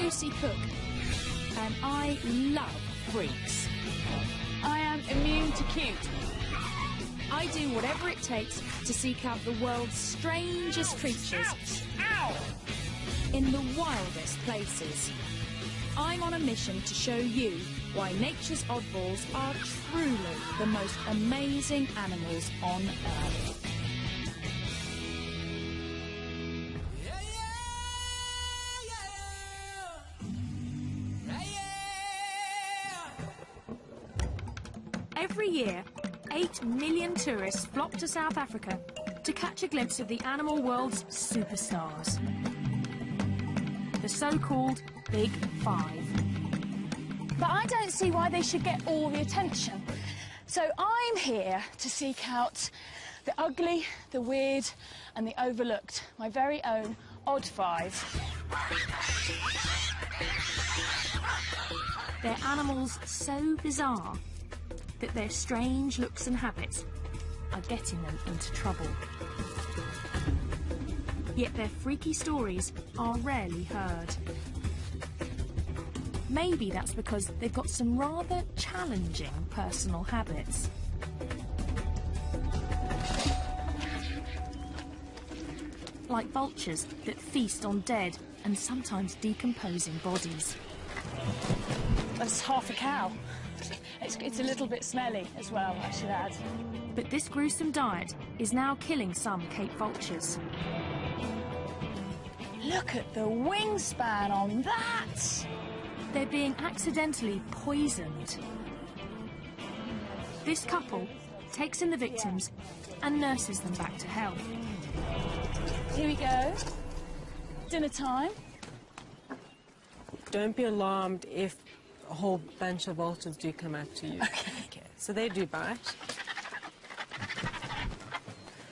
Lucy Cook, and I love freaks. I am immune to cute. I do whatever it takes to seek out the world's strangest creatures. Ow! In the wildest places. I'm on a mission to show you why nature's oddballs are truly the most amazing animals on Earth. Every year, 8 million tourists flock to South Africa to catch a glimpse of the animal world's superstars. The so-called Big Five. But I don't see why they should get all the attention. So I'm here to seek out the ugly, the weird, and the overlooked. My very own Odd Five. They're animals so bizarre that their strange looks and habits are getting them into trouble. Yet their freaky stories are rarely heard. Maybe that's because they've got some rather challenging personal habits. Like vultures that feast on dead and sometimes decomposing bodies. That's half a cow. It's a little bit smelly as well, I should add. But this gruesome diet is now killing some Cape vultures. Look at the wingspan on that! They're being accidentally poisoned. This couple takes in the victims and nurses them back to health. Here we go. Dinner time. Don't be alarmed if a whole bunch of vultures do come up to you. Okay. So they do bite.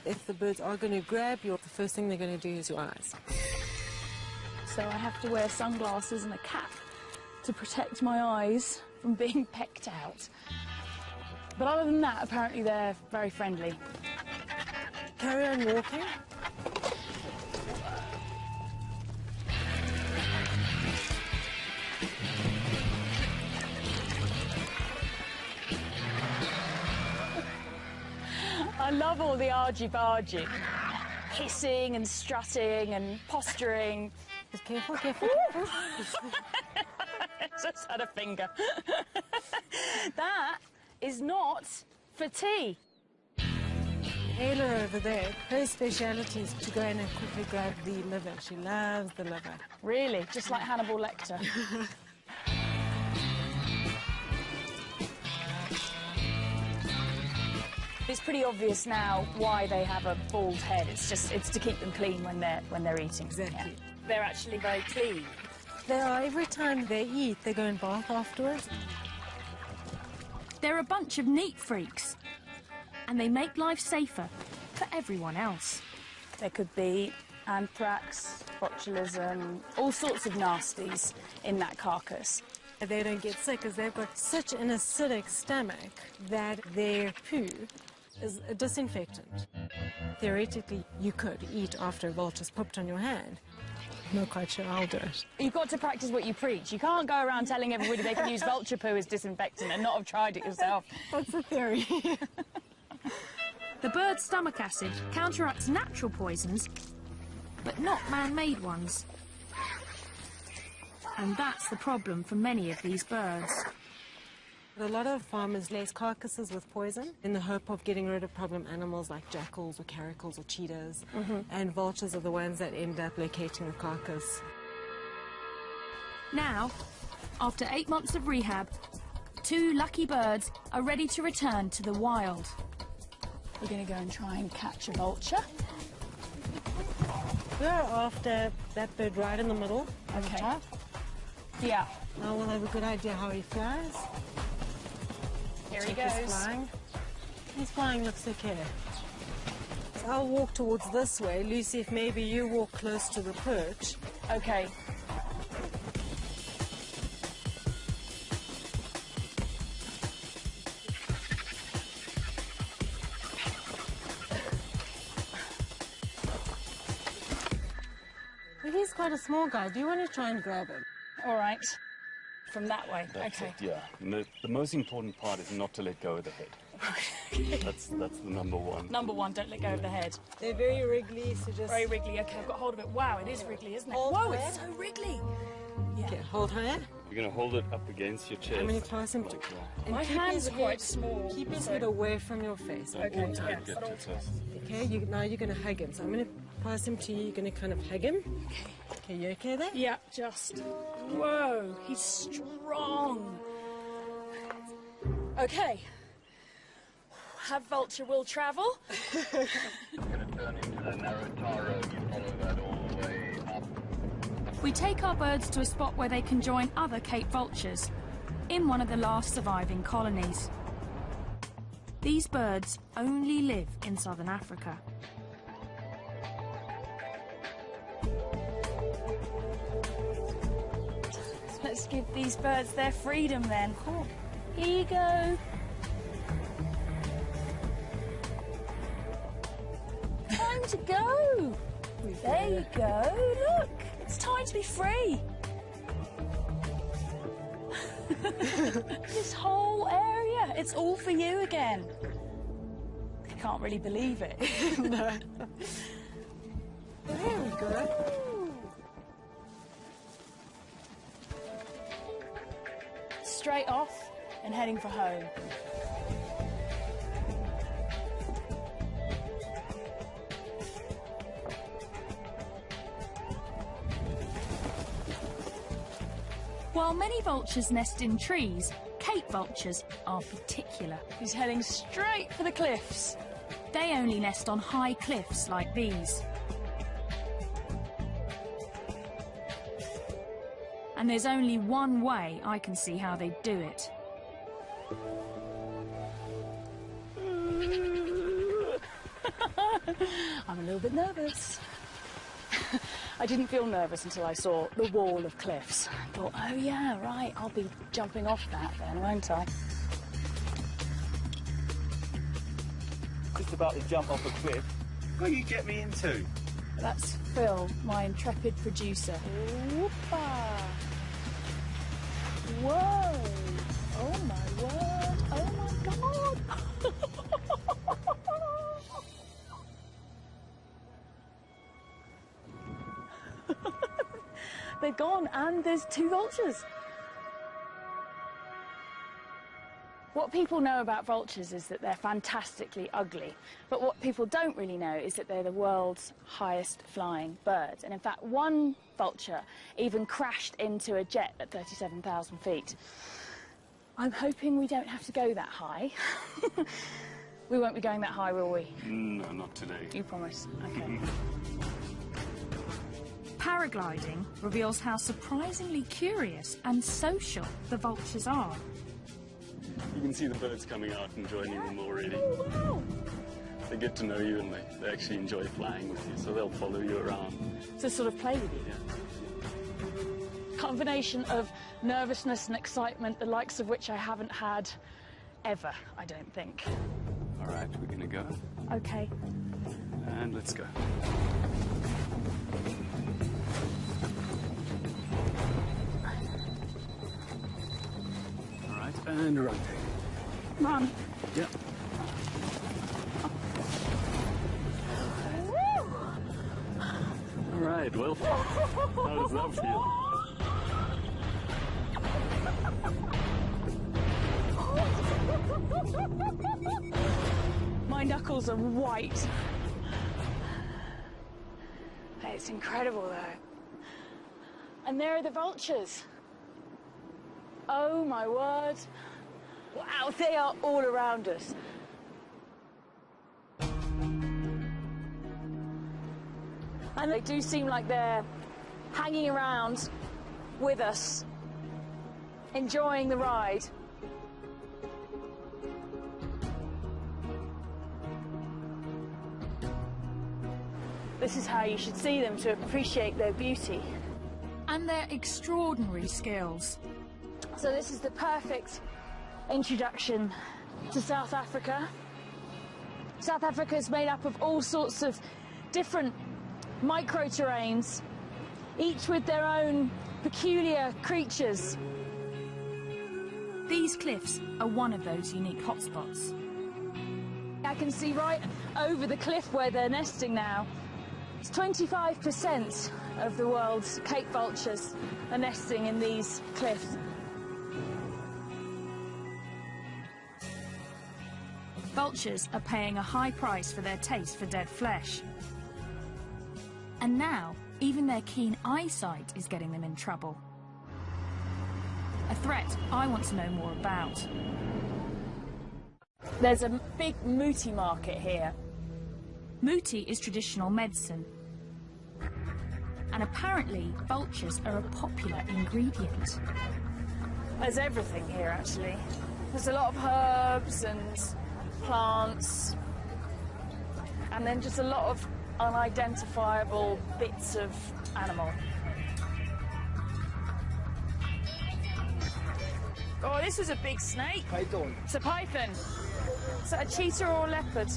If the birds are going to grab you, the first thing they're going to do is your eyes. So I have to wear sunglasses and a cap to protect my eyes from being pecked out. But other than that, apparently they're very friendly. Carry on walking. I love all the argy-bargy. Hissing and strutting and posturing. Just careful, careful. Just had a finger. That is not for tea. Ayla over there, her speciality is to go in and quickly grab the liver. She loves the liver. Really? Just like Hannibal Lecter. It's pretty obvious now why they have a bald head. It's to keep them clean when they're eating. Exactly. Yeah. They're actually very clean. They are, every time they eat, they go and bath afterwards. They're a bunch of neat freaks, and they make life safer for everyone else. There could be anthrax, botulism, all sorts of nasties in that carcass. They don't get sick because they've got such an acidic stomach that their poo is a disinfectant. Theoretically, you could eat after a vulture's pooped on your hand. I'm not quite sure I'll do it. You've got to practice what you preach. You can't go around telling everybody they can use vulture poo as disinfectant and not have tried it yourself. That's the theory. The bird's stomach acid counteracts natural poisons, but not man-made ones. And that's the problem for many of these birds. A lot of farmers lace carcasses with poison in the hope of getting rid of problem animals like jackals or caracals or cheetahs. And vultures are the ones that end up locating the carcass. Now, after 8 months of rehab, 2 lucky birds are ready to return to the wild. We're going to go and try and catch a vulture. We're after that bird right in the middle. On the Okay. top. Yeah. Now we'll have a good idea how he flies. Here he Check his goes. flying. His flying looks okay. So I'll walk towards this way. Lucy, if maybe you walk close to the perch. Okay. Well, he's quite a small guy. Do you want to try and grab him? All right. From that way. That's okay. it, yeah. And the most important part is not to let go of the head. That's the number one. Number one, don't let go of the head. They're very wriggly, so just... Very wriggly. Okay, I've got hold of it. Wow, it is wriggly, isn't it? Hold Whoa, higher. it's so wriggly. Yeah. Okay, hold higher. You're going to hold it up against your chest. I'm going to clasp him. Like that. And My keep hand's his quite head- small. Keep his so- head away from your face. Don't Okay, try yeah, to get but too also- close. Okay, now you're going to hug him. So I'm going to pass him to you. You're going to kind of hug him. Okay, you okay there? Yeah, just. Whoa, he's strong. Okay. Have Vulture will travel. Going to turn into the narrow tar road. You follow that all the way up. We take our birds to a spot where they can join other Cape vultures in one of the last surviving colonies. These birds only live in southern Africa. Let's give these birds their freedom then. Cool. Here you go. Time to go. There you go. Look, it's time to be free. This whole area, it's all for you again. I can't really believe it. No. There we go. Straight off and heading for home. While many vultures nest in trees, Cape vultures are particular. He's heading straight for the cliffs. They only nest on high cliffs like these. And there's only one way I can see how they do it. I'm a little bit nervous. I didn't feel nervous until I saw the wall of cliffs. I thought, oh yeah, right, I'll be jumping off that then, won't I? Just about to jump off a cliff. What do you get me into? That's Phil, my intrepid producer. Whoopa! Whoa! Oh my word! Oh my god! They've gone, and there's two vultures. What people know about vultures is that they're fantastically ugly, but what people don't really know is that they're the world's highest flying birds. And in fact, one vulture even crashed into a jet at 37,000 feet. I'm hoping we don't have to go that high. We won't be going that high, will we? No, not today. You promise? Okay. Paragliding reveals how surprisingly curious and social the vultures are. You can see the birds coming out and joining them already. Oh, wow. They get to know you and they actually enjoy flying with you, so they'll follow you around. To sort of play with you. Yeah. Combination of nervousness and excitement, the likes of which I haven't had ever, I don't think. All right, we're gonna go, Okay. and let's go. All right, and rotate. Run. Yeah. All right, well, how does that feel? My knuckles are white. It's incredible, though. And there are the vultures. Oh, my word. Wow, they are all around us. And they do seem like they're hanging around with us, enjoying the ride. This is how you should see them to appreciate their beauty. And their extraordinary skills. So this is the perfect introduction to South Africa. South Africa is made up of all sorts of different micro-terrains, each with their own peculiar creatures. These cliffs are one of those unique hotspots. I can see right over the cliff where they're nesting now. It's 25% of the world's Cape vultures are nesting in these cliffs. Vultures are paying a high price for their taste for dead flesh. And now, even their keen eyesight is getting them in trouble. A threat I want to know more about. There's a big muti market here. Muti is traditional medicine. And apparently, vultures are a popular ingredient. There's everything here, actually. There's a lot of herbs and plants, and then just a lot of unidentifiable bits of animal. Oh, this is a big snake. Python. It's a python. Is that a cheetah or a leopard?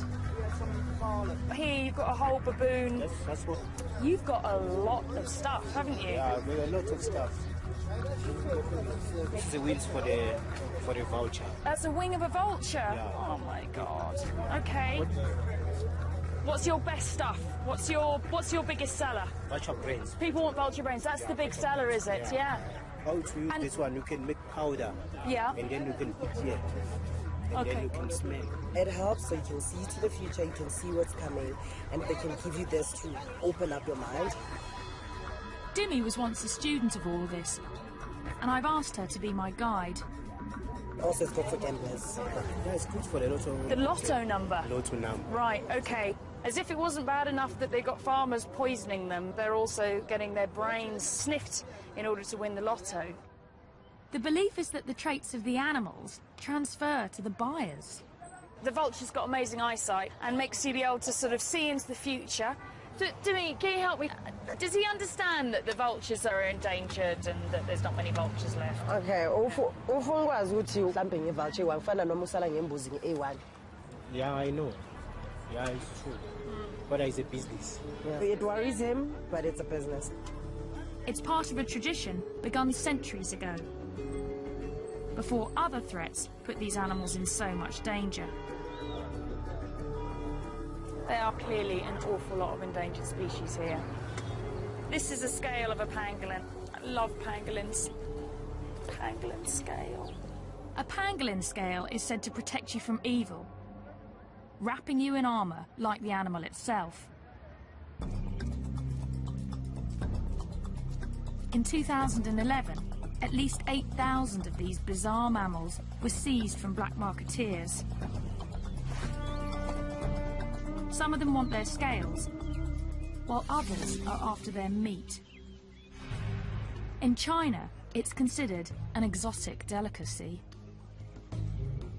Here you've got a whole baboon. That's what. You've got a lot of stuff, haven't you? Yeah, we have a lot of stuff. This is the wings for the vulture. That's a wing of a vulture. Yeah. Oh my God. Okay. What's your best stuff? What's your biggest seller? Vulture brains. People want vulture brains. That's the big seller, is it? Yeah. How to use this one? You can make powder. Yeah. And then you can put here. And then you can smell. It helps so you can see to the future, you can see what's coming, and they can give you this to open up your mind. Dimi was once a student of all of this, and I've asked her to be my guide. Also, it's good for gamblers. Yeah, it's good for the lotto. The lotto number. Lotto number. Right, okay. As if it wasn't bad enough that they got farmers poisoning them, they're also getting their brains sniffed in order to win the lotto. The belief is that the traits of the animals transfer to the buyers. The vulture's got amazing eyesight and makes you be able to sort of see into the future. Dimi, can you help me? Does he understand that the vultures are endangered and that there's not many vultures left? Okay, ufungwazi ukuthi mhlambe ngevulture wangifana noma usala ngembuzi nge-A1. Yeah, I know. Yeah, it's true. But it's a business. Yeah. It worries him, but it's a business. It's part of a tradition begun centuries ago, before other threats put these animals in so much danger. There are clearly an awful lot of endangered species here. This is a scale of a pangolin. I love pangolins. Pangolin scale. A pangolin scale is said to protect you from evil, wrapping you in armour like the animal itself. In 2011, at least 8,000 of these bizarre mammals were seized from black marketeers. Some of them want their scales, while others are after their meat. In China, it's considered an exotic delicacy.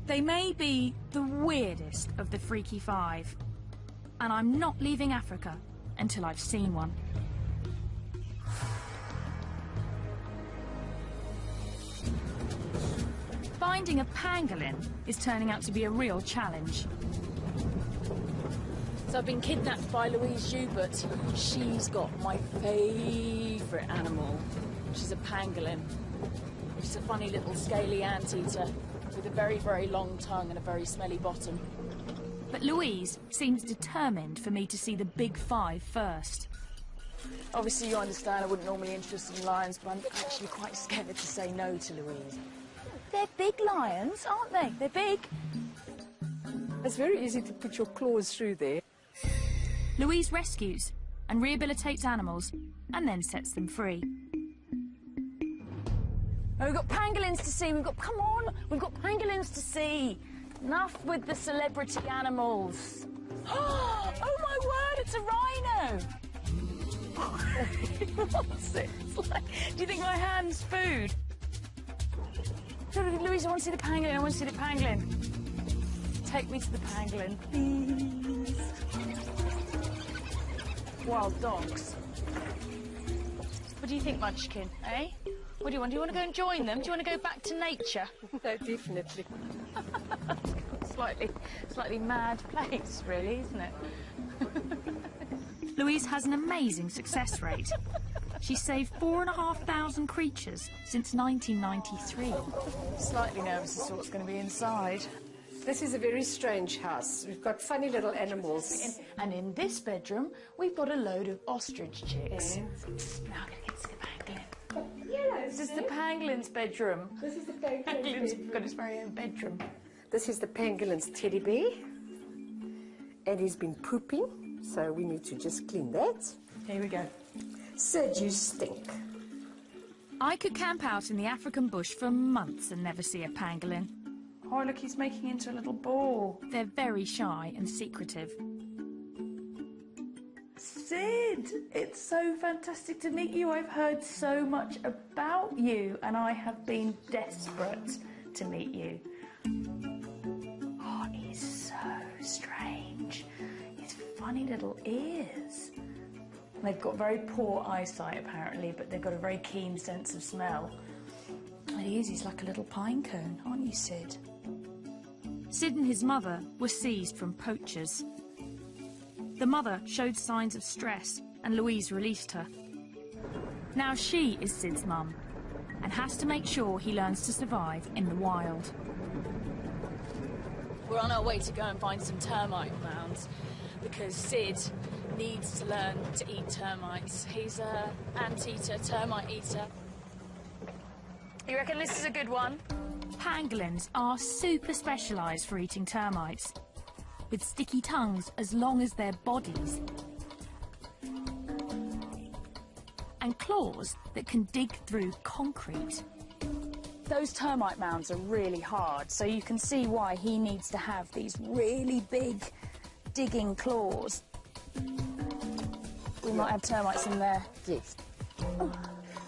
They may be the weirdest of the Freaky Five, and I'm not leaving Africa until I've seen one. Finding a pangolin is turning out to be a real challenge. So I've been kidnapped by Louise Joubert. She's got my favourite animal, which is a pangolin, which is a funny little scaly anteater with a very, very long tongue and a very smelly bottom. But Louise seems determined for me to see the big five first. Obviously, you understand I wouldn't normally be interested in lions, but I'm actually quite scared to say no to Louise. They're big lions, aren't they? They're big. It's very easy to put your claws through there. Louise rescues and rehabilitates animals and then sets them free. Oh, we've got pangolins to see. Come on, we've got pangolins to see. Enough with the celebrity animals. Oh my word, it's a rhino. What's it? It's like, do you think my hand's food? Louise, I want to see the pangolin. I want to see the pangolin. Take me to the pangolin, please. Wild dogs. What do you think, Munchkin, eh? What do you want? Do you want to go and join them? Do you want to go back to nature? No, definitely. Slightly mad place, really, isn't it? Louise has an amazing success rate. she's saved 4,500 creatures since 1993. Slightly nervous as to what's going to be inside. This is a very strange house. We've got funny little animals. And in this bedroom, we've got a load of ostrich chicks. Now I'm going to get to the pangolin. This is the pangolin's bedroom. This is the pangolin's Pangolin's bedroom. got his very own bedroom. This is the pangolin's teddy bear. And he's been pooping, so we need to just clean that. Here we go. Sid, you stink. I could camp out in the African bush for months and never see a pangolin. Oh, look, he's making into a little ball. They're very shy and secretive. Sid, it's so fantastic to meet you. I've heard so much about you, and I have been desperate to meet you. Oh, he's so strange. His funny little ears. They've got very poor eyesight, apparently, but they've got a very keen sense of smell. And he's like a little pine cone, aren't you, Sid? Sid and his mother were seized from poachers. The mother showed signs of stress and Louise released her. Now she is Sid's mum and has to make sure he learns to survive in the wild. We're on our way to go and find some termite mounds because Sid needs to learn to eat termites. He's an anteater, termite eater. You reckon this is a good one? Pangolins are super specialised for eating termites, with sticky tongues as long as their bodies, and claws that can dig through concrete. Those termite mounds are really hard, so you can see why he needs to have these really big digging claws. We might have termites in there. Yes. Oh,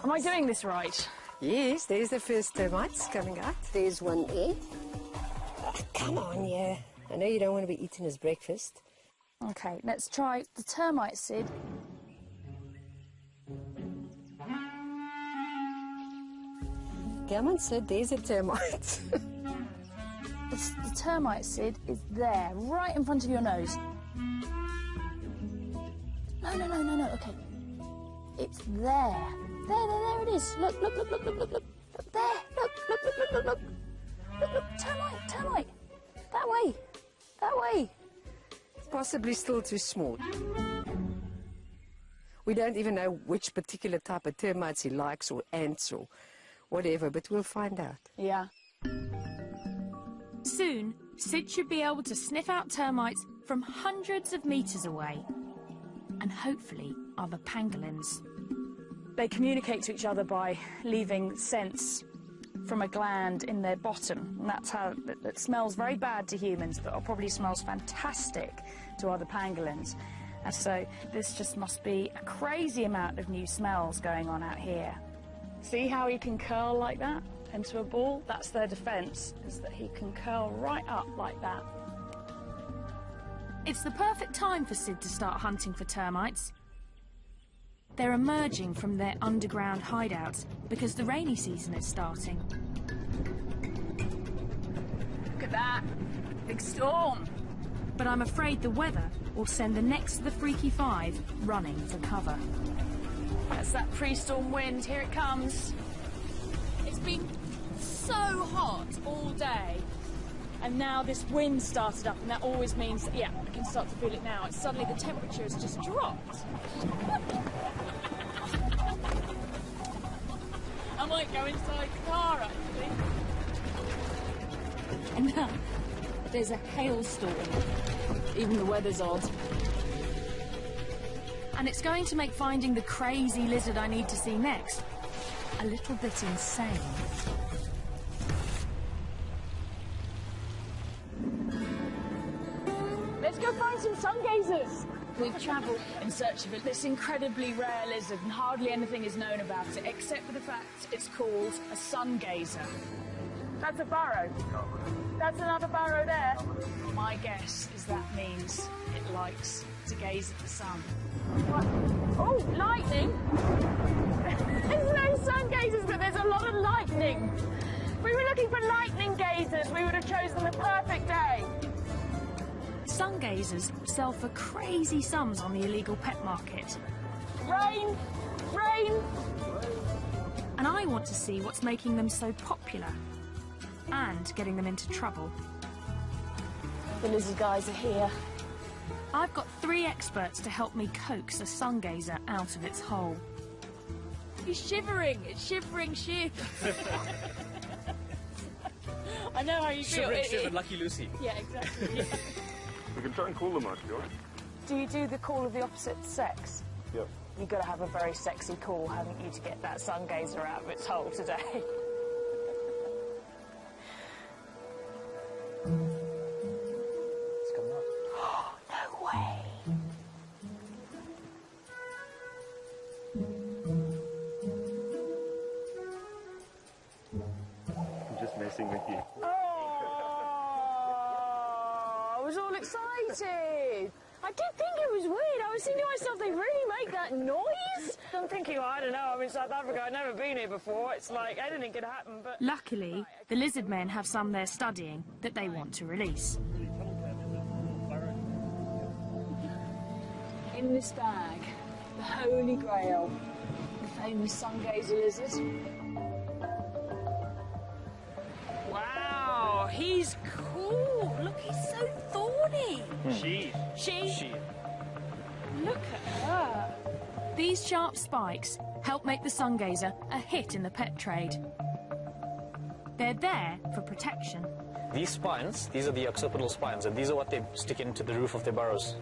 am I doing this right? Yes, there's the first termites coming out. There's one there. Oh, come on, yeah. I know you don't want to be eating his breakfast. Okay, let's try the termite, Sid. Come on, Sid, there's a termite. The termite, Sid, is there, right in front of your nose. No, okay. It's there. There it is. Look. There, look. Look, termite. That way. Possibly still too small. We don't even know which particular type of termites he likes, or ants, or whatever, but we'll find out. Yeah. Soon, Sid should be able to sniff out termites from hundreds of metres away, and hopefully other pangolins. They communicate to each other by leaving scents from a gland in their bottom, and that's how it smells very bad to humans, but it probably smells fantastic to other pangolins. And so this just must be a crazy amount of new smells going on out here. See how he can curl like that into a ball? That's their defence, is that he can curl right up like that. It's the perfect time for Sid to start hunting for termites. They're emerging from their underground hideouts because the rainy season is starting. Look at that. Big storm. But I'm afraid the weather will send the next of the Freaky Five running for cover. That's that pre-storm wind. Here it comes. It's been so hot all day. And now this wind started up, and that always means, that, yeah, I can start to feel it now. It's suddenly the temperature has just dropped. I might go inside the car, actually. And now there's a hailstorm. Even the weather's odd. And it's going to make finding the crazy lizard I need to see next a little bit insane. Let's go find some sun gazers. We've travelled in search of this incredibly rare lizard, and hardly anything is known about it, except for the fact it's called a sun gazer. That's a burrow. That's another burrow there. My guess is that means it likes to gaze at the sun. What? Oh, lightning! There's no sun gazers, but there's a lot of lightning. If we were looking for lightning gazers, we would have chosen the perfect day. Sun gazers sell for crazy sums on the illegal pet market. Rain brain! And I want to see what's making them so popular and getting them into trouble. The lizard guys are here. I've got 3 experts to help me coax a sun gazer out of its hole. He's shivering. It's shivering ship. I know how you feel. Shivering, Lucky Lucy. Yeah, exactly. Yeah. We can try and call them out, George. Do you do the call of the opposite sex? Yep. You've got to have a very sexy call, haven't you, to get that sun gazer out of its hole today? It's coming up. No way. I'm just messing with you. Oh, I was all excited. I did think it was weird. I was thinking to myself, they really make that noise? I'm thinking, well, I don't know, I'm in South Africa, I've never been here before. It's like anything could happen, but... Luckily, the lizard men have some they're studying that they want to release. In this bag, the Holy Grail, the famous sun gazer lizard. Wow, he's cool. Look, he's so thorny. She. Look at her. These sharp spikes help make the sun gazer a hit in the pet trade. They're there for protection. These spines, these are the occipital spines, and these are what they stick into the roof of their burrows.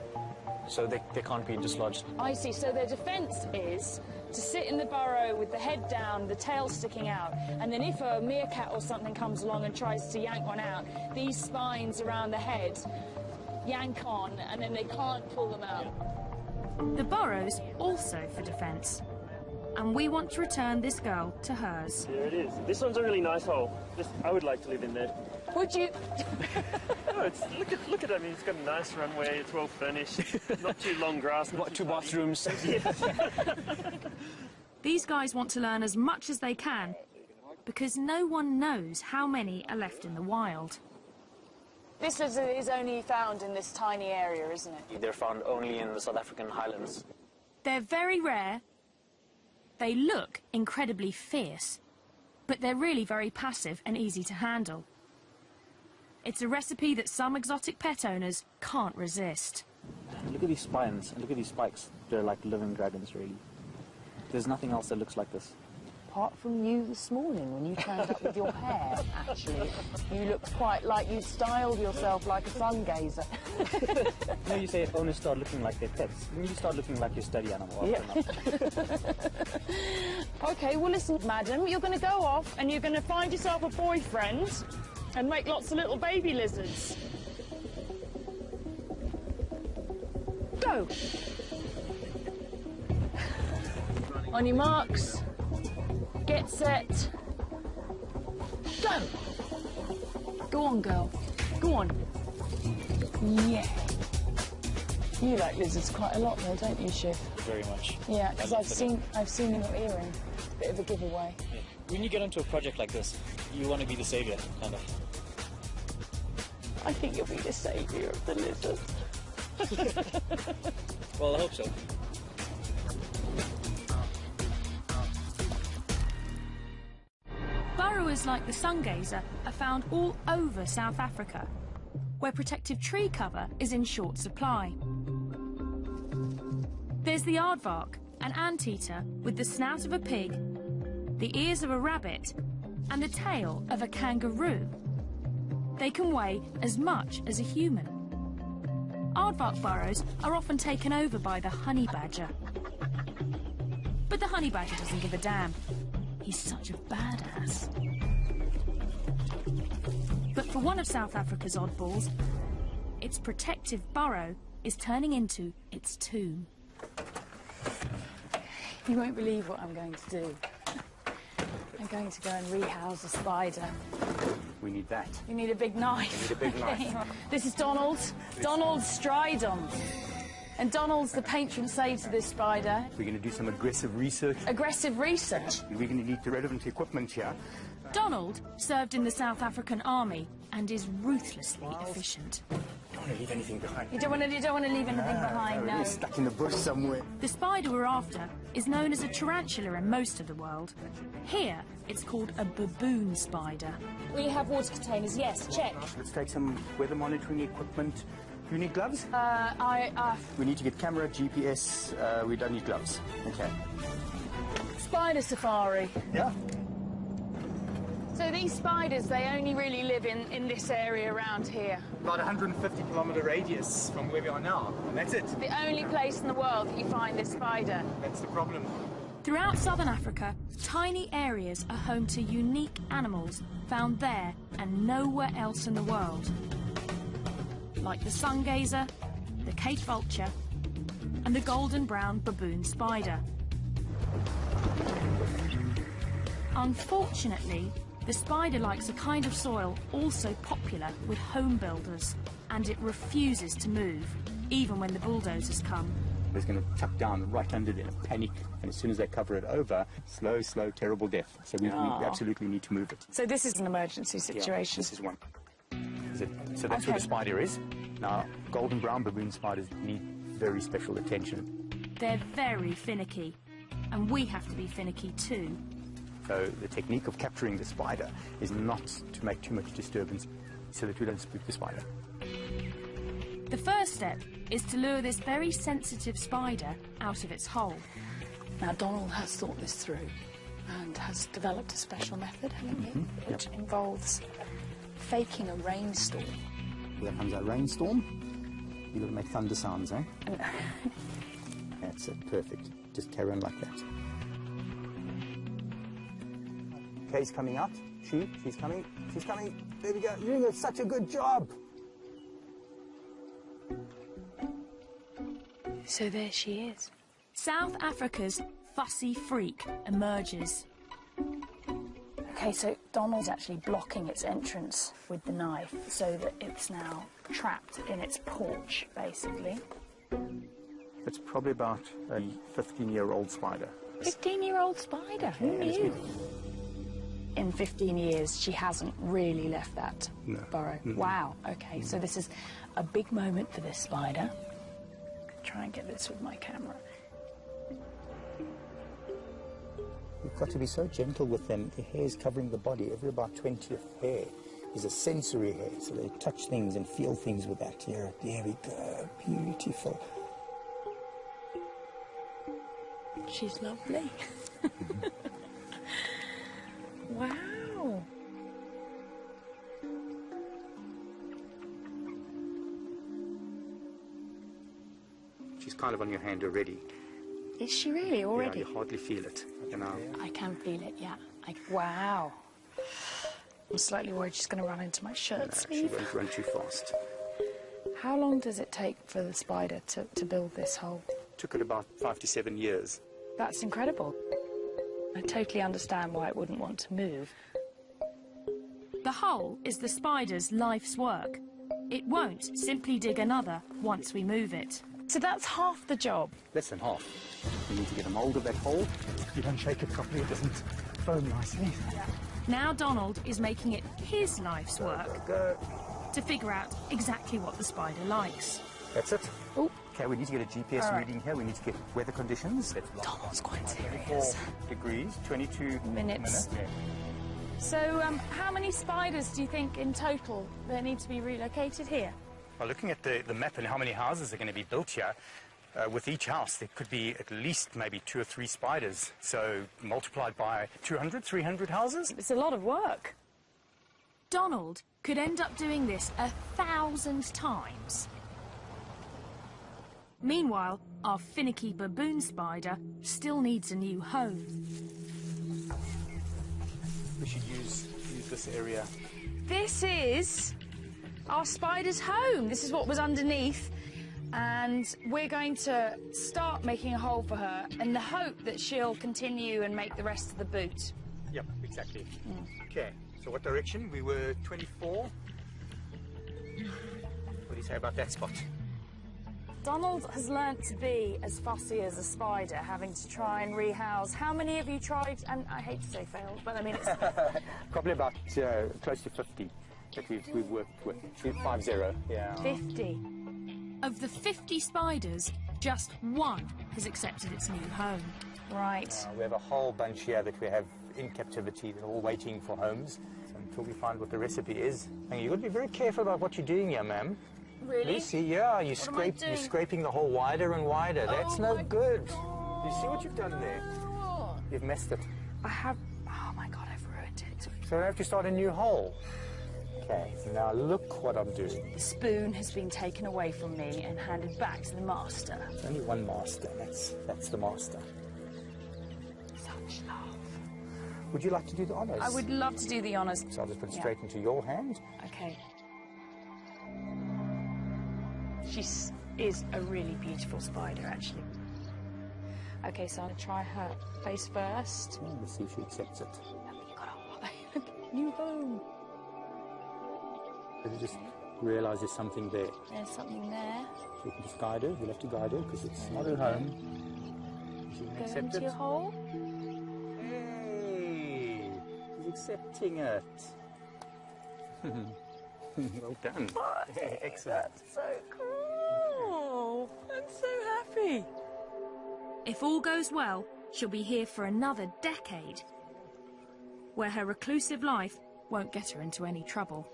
So they can't be dislodged. I see, so their defence is to sit in the burrow with the head down, the tail sticking out, and then if a meerkat or something comes along and tries to yank one out, these spines around the head yank on, and then they can't pull them out. The burrow's also for defence. And we want to return this girl to hers. There it is. This one's a really nice hole. I would like to live in there. Would you? No, look at it. I mean, it's got a nice runway. It's well furnished. Not too long grass. Not Two bathrooms. These guys want to learn as much as they can because no one knows how many are left in the wild. This lizard is only found in this tiny area, isn't it? They're found only in the South African highlands. They're very rare. They look incredibly fierce, but they're really very passive and easy to handle. It's a recipe that some exotic pet owners can't resist. Look at these spines and look at these spikes. They're like living dragons, really. There's nothing else that looks like this. Apart from you this morning when you turned up with your hair, actually. You looked quite like you styled yourself like a sun gazer. You know, you say owners start looking like their pets. When you start looking like your study animal. Yeah. OK, well, listen, madam, you're going to go off and you're going to find yourself a boyfriend and make lots of little baby lizards. Go! On your marks. Get set. Go! Go on, girl. Go on. Yeah. You like lizards quite a lot, though, don't you, Shiv? Very much. Yeah, because I've seen in your earring. Bit of a giveaway. Yeah. When you get into a project like this, you want to be the saviour, kind of. I think you'll be the saviour of the lizard. Well, I hope so. Burrowers like the sun gazer are found all over South Africa, where protective tree cover is in short supply. There's the aardvark, an anteater with the snout of a pig, the ears of a rabbit, and the tail of a kangaroo. They can weigh as much as a human. Aardvark burrows are often taken over by the honey badger. But the honey badger doesn't give a damn. He's such a badass. But for one of South Africa's oddballs, its protective burrow is turning into its tomb. You won't believe what I'm going to do. I'm going to go and rehouse a spider. We need that. You need a big knife. We need a big knife. This is Donald. Donald Stridon. And Donald's the patron saint of this spider. We're going to do some aggressive research. Aggressive research? We're going to need the relevant equipment here. Donald served in the South African army and is ruthlessly efficient. want to leave anything behind. You don't want to leave anything behind, no. We're stuck in the bush somewhere. The spider we're after is known as a tarantula in most of the world. Here, it's called a baboon spider. We have water containers, yes, check. Let's take some weather monitoring equipment. Do you need gloves? We We need to get camera, GPS. We don't need gloves. Okay. Spider safari. Yeah. So these spiders, they only really live in this area around here. About 150-kilometer radius from where we are now, and that's it. The only place in the world that you find this spider. That's the problem. Throughout southern Africa, tiny areas are home to unique animals found there and nowhere else in the world. Like the sungazer, the Cape vulture, and the golden brown baboon spider. Unfortunately, the spider likes a kind of soil also popular with home builders, and it refuses to move, even when the bulldozers come. It's going to chuck down right under there, panic, and as soon as they cover it over, slow, terrible death. So we absolutely need to move it. So this is an emergency situation. This is one. So that's where the spider is. Now, golden brown baboon spiders need very special attention. They're very finicky, and we have to be finicky too. So the technique of capturing the spider is not to make too much disturbance so that we don't spook the spider. The first step is to lure this very sensitive spider out of its hole. Now, Donald has thought this through and has developed a special method, hasn't he? Which involves faking a rainstorm. Here comes our rainstorm. You've got to make thunder sounds, eh? That's it, perfect. Just carry on like that. Kay's coming out. She's coming. She's coming. There we go. You're doing such a good job. So there she is. South Africa's fussy freak emerges. Okay, so Donald's actually blocking its entrance with the knife so that it's now trapped in its porch, basically. It's probably about a 15-year-old spider. 15-year-old spider? Who knew? In 15 years, she hasn't really left that burrow. Wow, okay, so this is a big moment for this spider. Try and get this with my camera. You've got to be so gentle with them. The hair's covering the body. Every about 20th hair is a sensory hair, so they touch things and feel things with that. Here, there we go. Beautiful. She's lovely. Wow. She's kind of on your hand already. Is she really already? Yeah, you hardly feel it. I can feel it, yeah. Wow. I'm slightly worried she's going to run into my shirt sleeve. She won't run too fast. How long does it take for the spider to build this hole? Took it about 5 to 7 years. That's incredible. I totally understand why it wouldn't want to move. The hole is the spider's life's work. It won't simply dig another once we move it. So that's half the job. Less than half. You need to get a mould of that hole. If you don't shake it properly, it doesn't foam nicely. Now Donald is making it his life's work to figure out exactly what the spider likes. That's it. Ooh. Okay, we need to get a GPS reading here. We need to get weather conditions. Donald's quite serious. 24 degrees, 22 minutes. So how many spiders do you think in total there need to be relocated here? Well, looking at the map and how many houses are going to be built here, with each house there could be at least maybe 2 or 3 spiders. So multiplied by 200, 300 houses. It's a lot of work. Donald could end up doing this 1,000 times. Meanwhile, our finicky baboon spider still needs a new home. We should use this area. This is our spider's home. This is what was underneath. And we're going to start making a hole for her in the hope that she'll continue and make the rest of the boot. Yep, exactly. Okay, so what direction? We were 24. What do you say about that spot? Donald has learnt to be as fussy as a spider, having to try and rehouse. How many of you tried, and I hate to say failed, but I mean it's... Probably about close to 50. that we've worked with. 50, yeah. 50. Of the 50 spiders, just one has accepted its new home. Right. We have a whole bunch here that we have in captivity. They're all waiting for homes until we find what the recipe is. And you've got to be very careful about what you're doing here, ma'am. Really? Lucy, yeah, you're scraping the hole wider and wider. That's no good. You see what you've done there? You've messed it. I have... Oh, my God, I've ruined it. So I have to start a new hole. Okay, now look what I'm doing. The spoon has been taken away from me and handed back to the master. There's only one master. That's the master. Such love. Would you like to do the honours? I would love to do the honours. So I'll just put it straight into your hand. Okay. She is a really beautiful spider, actually. Okay, so I'll try her face first. Let's see if she accepts it. New home. Did you just realise there's something there? There's something there. So you can just guide her. You'll have to guide her because it's not her home. She can Go accept into it. your hole. Hey, she's accepting it. Well done. Excellent. That's so cool. I'm so happy. If all goes well, she'll be here for another decade, where her reclusive life won't get her into any trouble.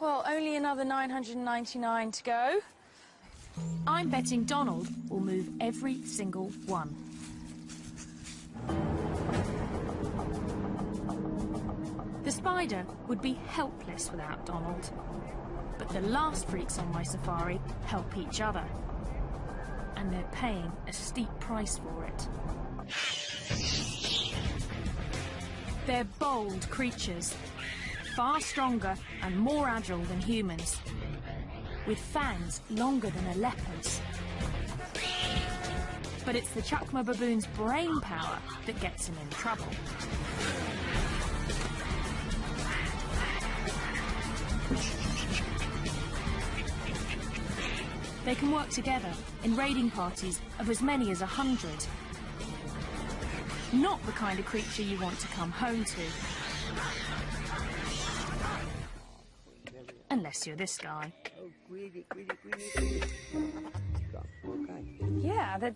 Well, only another 999 to go. I'm betting Donald will move every single one. The spider would be helpless without Donald. But the last freaks on my safari help each other. And they're paying a steep price for it. They're bold creatures, far stronger and more agile than humans, with fangs longer than a leopard's. But it's the Chukma baboon's brain power that gets him in trouble. They can work together in raiding parties of as many as 100. Not the kind of creature you want to come home to. Unless you're this guy. Yeah, that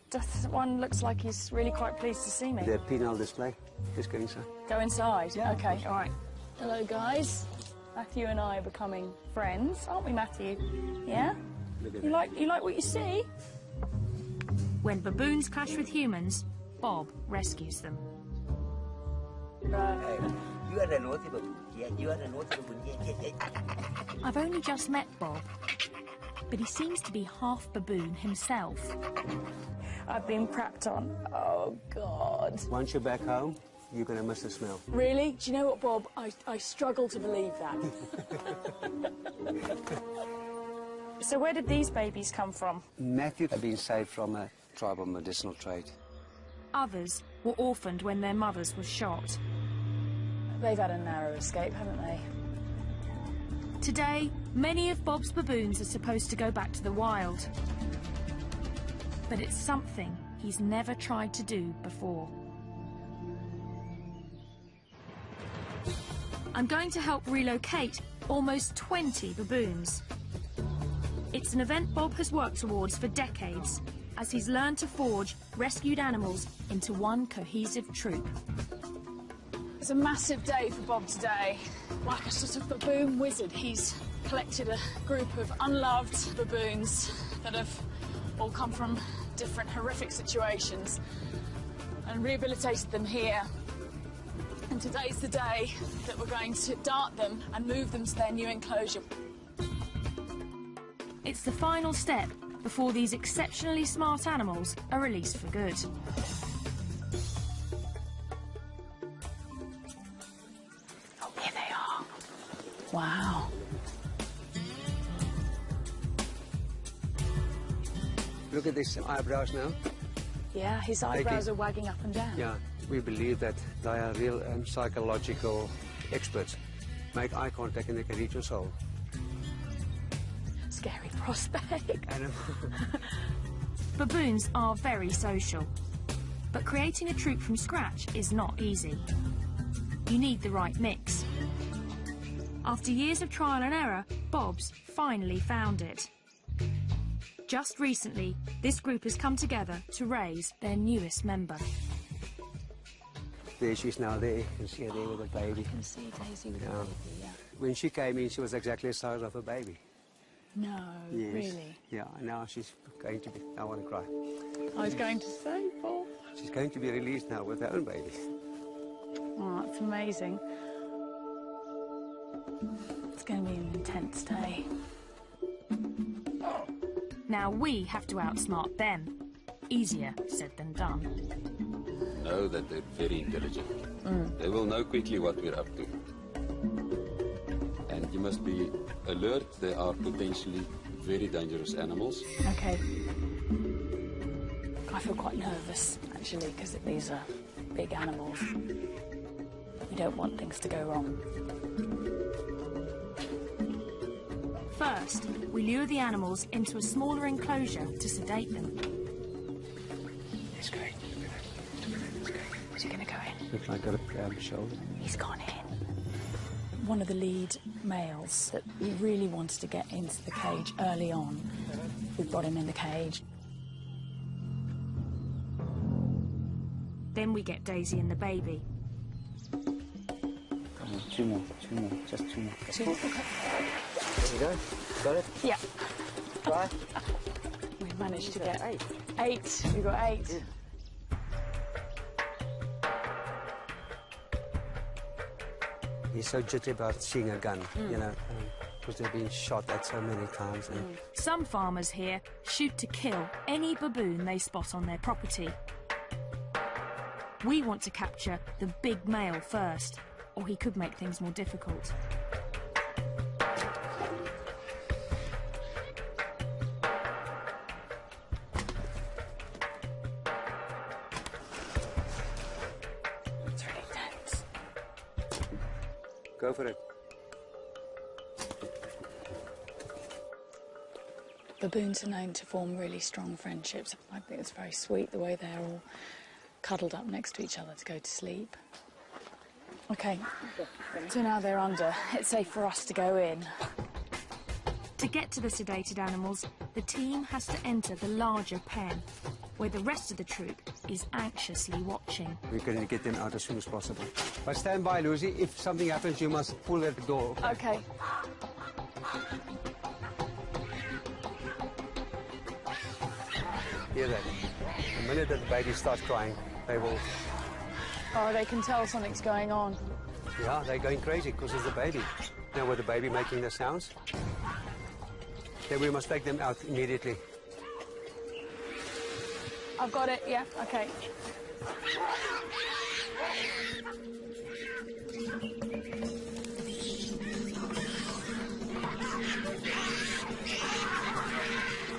one looks like he's really quite pleased to see me. The penal display. Just go inside. Go inside? Yeah. Okay, all right. Hello, guys. Matthew and I are becoming friends, aren't we, Matthew? Yeah? You like what you see? When baboons clash with humans, Bob rescues them. You are a naughty baboon. Yeah, you are a naughty baboon. Yeah. I've only just met Bob, but he seems to be half baboon himself. I've been crapped on. Oh, God. Once you're back home, you're going to miss the smell. Really? Do you know what, Bob? I struggle to believe that. So where did these babies come from? Matthew had been saved from a tribal medicinal trade. Others were orphaned when their mothers were shot. They've had a narrow escape, haven't they? Today, many of Bob's baboons are supposed to go back to the wild. But it's something he's never tried to do before. I'm going to help relocate almost 20 baboons. It's an event Bob has worked towards for decades, as he's learned to forge rescued animals into one cohesive troop. It's a massive day for Bob today. Like a sort of baboon wizard, he's collected a group of unloved baboons that have all come from different horrific situations and rehabilitated them here. And today's the day that we're going to dart them and move them to their new enclosure. It's the final step before these exceptionally smart animals are released for good. Oh, here they are. Wow. Look at these eyebrows now. Yeah, his eyebrows are wagging up and down. Yeah, we believe that they are real psychological experts. Make eye contact and they can reach your soul. Scary prospect. Baboons are very social, but creating a troop from scratch is not easy. You need the right mix. After years of trial and error, Bob's finally found it. Just recently, this group has come together to raise their newest member. There she's now there. You can see her there with a baby. I can see Daisy with a baby, yeah. When she came in, she was exactly the size of a baby. No, Yes. really? Yeah, now she's going to be... I want to cry. I was going to say, Paul. She's going to be released now with her own baby. Oh, that's amazing. It's going to be an intense day. Now we have to outsmart them. Easier said than done. Know that they're very intelligent. They will know quickly what we're up to. And you must be alert. They are potentially very dangerous animals. Okay. I feel quite nervous, actually, because these are big animals. We don't want things to go wrong. First, we lure the animals into a smaller enclosure to sedate them. It's great. Is he going to go in? Looks like I've got a shoulder. He's gone in. One of the lead males that we really wanted to get into the cage early on. We've got him in the cage. Then we get Daisy and the baby. Come on, two more, just two more. Okay. There you go. Got it? Yeah. Right. We managed to get 8. We got 8. Yeah. He's so jittery about seeing a gun, you know, because they've been shot at so many times. And Some farmers here shoot to kill any baboon they spot on their property. We want to capture the big male first, or he could make things more difficult. It's really tense. Go for it. Baboons are known to form really strong friendships. I think it's very sweet the way they're all cuddled up next to each other to go to sleep. Okay, so now they're under. It's safe for us to go in. To get to the sedated animals, the team has to enter the larger pen, where the rest of the troop is anxiously watching. We're going to get them out as soon as possible. But stand by, Lucy. If something happens, you must pull at the door. Okay. Hear that? The minute that the baby starts crying, they will... Oh, they can tell something's going on. Yeah, they're going crazy because it's the baby. Now with the baby making the sounds, then we must take them out immediately. I've got it, yeah, okay.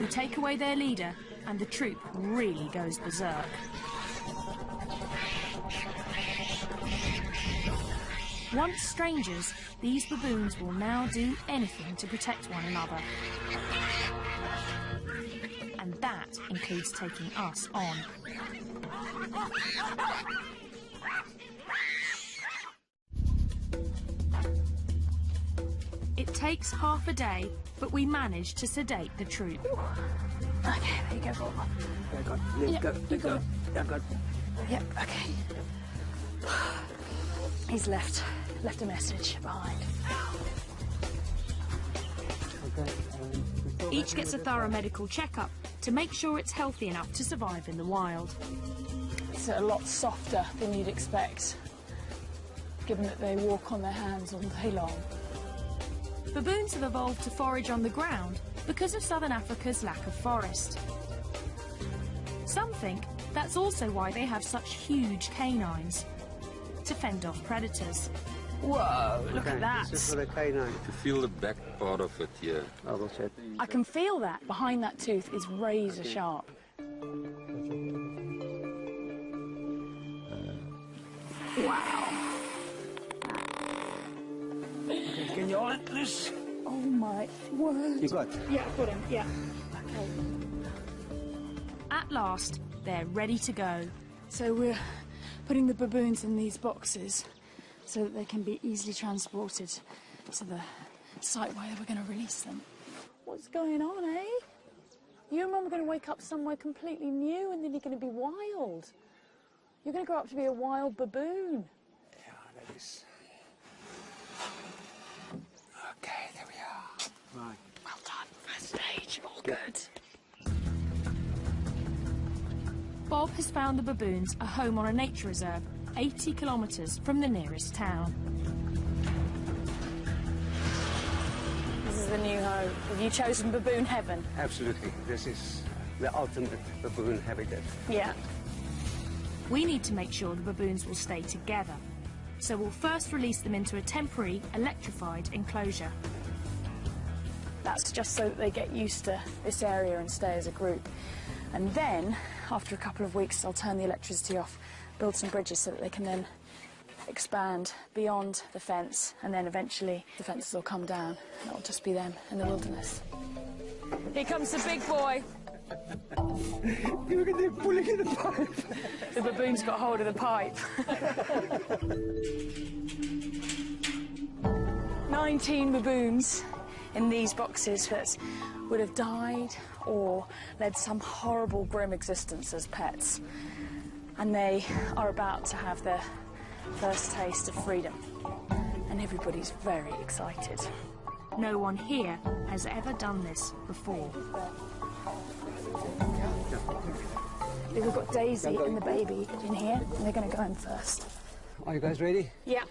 We take away their leader, and the troop really goes berserk. Once strangers, these baboons will now do anything to protect one another. And that includes taking us on. It takes half a day, but we manage to sedate the troop. Okay, there you go, Bob. Let go. Yep, okay. He's left a message behind. Each gets a thorough medical checkup to make sure it's healthy enough to survive in the wild. It's a lot softer than you'd expect, given that they walk on their hands all day long. Baboons have evolved to forage on the ground because of southern Africa's lack of forest. Some think that's also why they have such huge canines, to fend off predators. Whoa, look at that. This is for the canine. To feel the back part of it here. I will check. I can feel that. Behind that tooth is razor sharp. Wow. Okay, can you hold it, please? Oh my word. You got? Yeah, I've got him, yeah. Okay. At last, they're ready to go. So we're putting the baboons in these boxes so that they can be easily transported to the site where we're going to release them. What's going on, eh? You and Mum are going to wake up somewhere completely new, and then you're going to be wild. You're going to grow up to be a wild baboon. Yeah, that is. Okay, there we are. Right. Well done. First stage. All good. Bob has found the baboons a home on a nature reserve 80 kilometres from the nearest town. This is the new home. Have you chosen baboon heaven? Absolutely. This is the ultimate baboon habitat. Yeah. We need to make sure the baboons will stay together. So we'll first release them into a temporary, electrified enclosure. That's just so that they get used to this area and stay as a group. And then, after a couple of weeks, I'll turn the electricity off, build some bridges so that they can then expand beyond the fence, and then eventually the fences will come down and it'll just be them in the wilderness. Here comes the big boy. Look at them pulling in the pipe. The baboon's got hold of the pipe. 19 baboons in these boxes that would have died or led some horrible, grim existence as pets. And they are about to have their first taste of freedom. And everybody's very excited. No one here has ever done this before. We've got Daisy and the baby in here, and they're going to go in first. Are you guys ready? Yeah.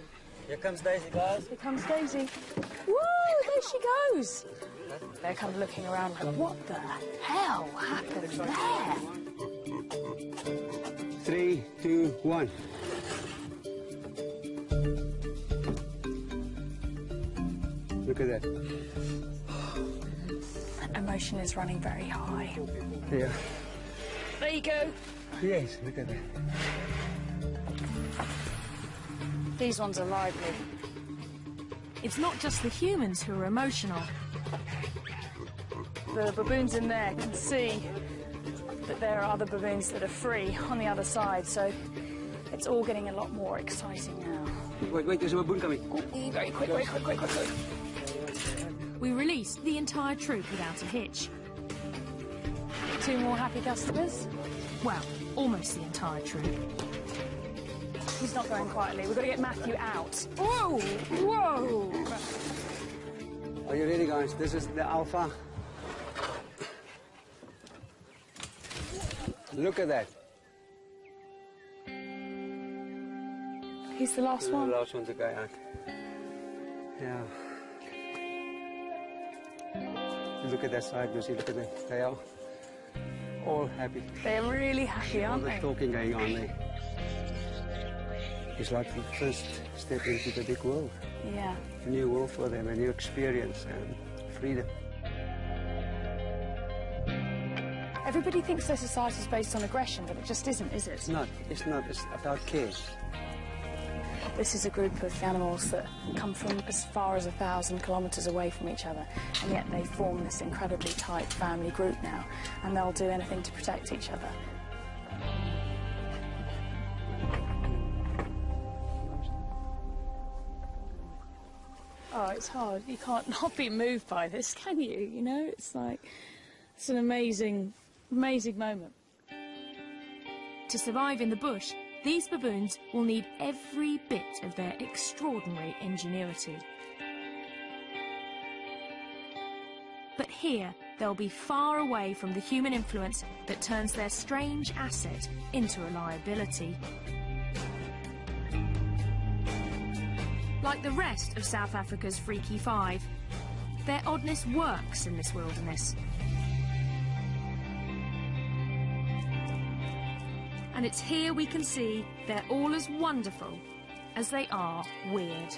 Here comes Daisy, guys. Here comes Daisy. Woo! There she goes. They're kind of looking around like, what the hell happened there? 3, 2, 1. Look at that. Emotion is running very high. Yeah. There you go. Yes, look at that. These ones are lively. It's not just the humans who are emotional. The baboons in there can see that there are other baboons that are free on the other side, so it's all getting a lot more exciting now. Wait, there's a baboon coming. Very quick, very quick, quick, quick, quick. We released the entire troop without a hitch. 2 more happy customers. Well, almost the entire troop. He's not going quietly. We've got to get Matthew out. Whoa! Whoa! Are you ready, guys? This is the alpha. Look at that. He's the last one. The last one to go out. Yeah. Look at that side, Lucy. Look at them. They are all happy. They're really happy, aren't all they? the talking going on there. It's like the first step into the big world. Yeah. A new world for them, a new experience and freedom. Everybody thinks their society is based on aggression, but it just isn't, is it? It's not. It's not. It's about care. This is a group of animals that come from as far as 1,000 kilometres away from each other, and yet they form this incredibly tight family group now, and they'll do anything to protect each other. Oh, it's hard. You can't not be moved by this, can you? You know, it's like, it's an amazing, amazing moment. To survive in the bush, these baboons will need every bit of their extraordinary ingenuity. But here, they'll be far away from the human influence that turns their strange asset into a liability. Like the rest of South Africa's Freaky Five, their oddness works in this wilderness. And it's here we can see they're all as wonderful as they are weird.